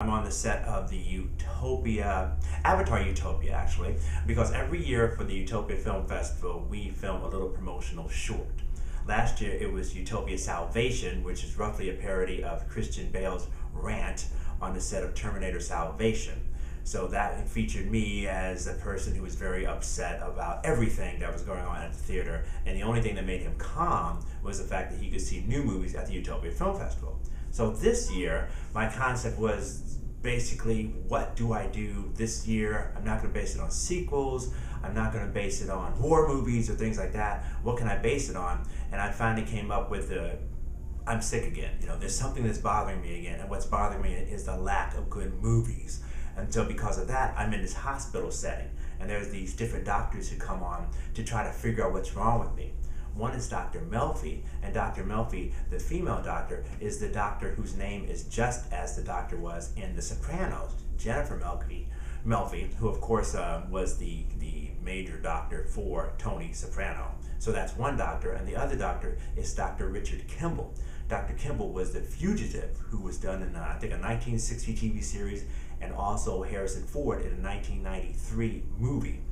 I'm on the set of the Avatar Utopia actually, because every year for the Utopia Film Festival, we film a little promotional short. Last year it was Utopia Salvation, which is roughly a parody of Christian Bale's rant on the set of Terminator Salvation. So that featured me as a person who was very upset about everything that was going on at the theater, and the only thing that made him calm was the fact that he could see new movies at the Utopia Film Festival. So this year, my concept was basically, what do I do this year? I'm not going to base it on sequels. I'm not going to base it on war movies or things like that. What can I base it on? And I finally came up with I'm sick again. There's something that's bothering me again, and what's bothering me is the lack of good movies. And so because of that, I'm in this hospital setting, and there's these different doctors who come on to try to figure out what's wrong with me. One is Dr. Melfi, and Dr. Melfi, the female doctor, is the doctor whose name is just as the doctor was in The Sopranos, Jennifer Melfi, who of course was the major doctor for Tony Soprano. So that's one doctor, and the other doctor is Dr. Richard Kimball. Dr. Kimball was the Fugitive, who was done in, I think, a 1960 TV series, and also Harrison Ford in a 1993 movie.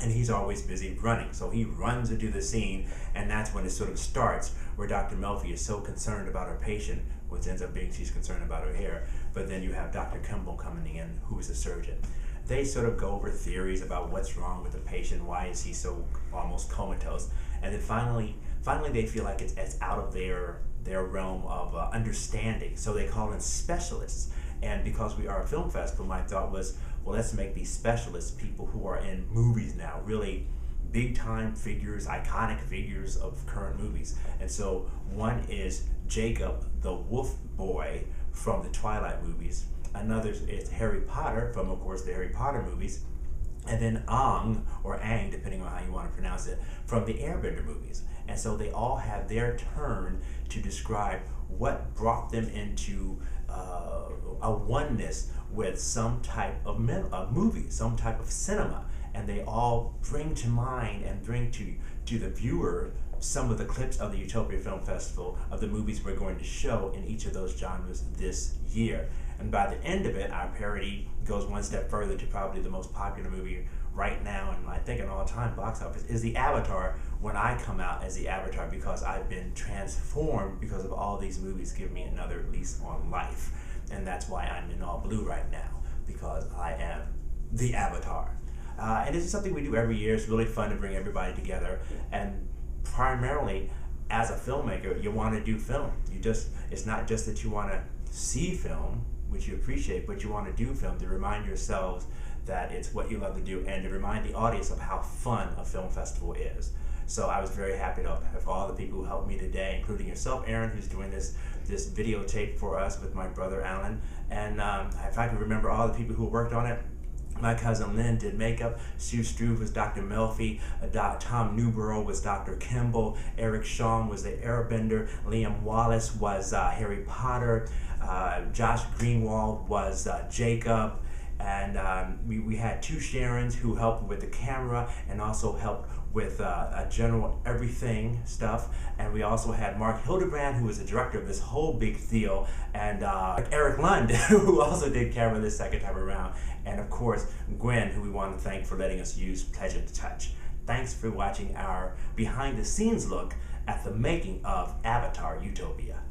And he's always busy running, so he runs into the scene, and that's when it sort of starts, where Dr. Melfi is so concerned about her patient, which ends up being she's concerned about her hair, but then you have Dr. Kimball coming in, who is a surgeon. They sort of go over theories about what's wrong with the patient, why is he so almost comatose, and then finally they feel like it's out of their realm of understanding, so they call in specialists. And because we are a film festival, my thought was, well, let's make these specialists people who are in movies now, really big-time figures, iconic figures of current movies. And so one is Jacob, the wolf boy from the Twilight movies. Another is Harry Potter from, of course, the Harry Potter movies. And then Aang, or Aang, depending on how you want to pronounce it, from the Airbender movies. And so they all have their turn to describe what brought them into a oneness with some type of movie, some type of cinema, and they all bring to mind and bring to the viewer some of the clips of the Utopia Film Festival of the movies we're going to show in each of those genres this year. And by the end of it, our parody goes one step further to probably the most popular movie right now, and I think an all-time box office, is the Avatar, when I come out as the Avatar, because I've been transformed because of all these movies give me another lease on life. And that's why I'm in all blue right now, because I am the Avatar. And this is something we do every year. It's really fun to bring everybody together, and primarily as a filmmaker, you want to do film. It's not just that you want to see film, which you appreciate, but you want to do film to remind yourselves that it's what you love to do, and to remind the audience of how fun a film festival is. So I was very happy to have all the people who helped me today, including yourself, Aaron, who's doing this videotape for us with my brother Alan. And if I can remember all the people who worked on it, my cousin Lynn did makeup, Sue Struve was Dr. Melfi, Tom Newborough was Dr. Kimball, Eric Shawn was the Airbender, Liam Wallace was Harry Potter, Josh Greenwald was Jacob, and we had two Sharons who helped with the camera and also helped with a general everything stuff. And we also had Mark Hildebrand, who was the director of this whole big deal, and Eric Lund, who also did camera this second time around, and of course Gwen, who we want to thank for letting us use Pleasure to Touch. Thanks for watching our behind the scenes look at the making of Avatar Utopia.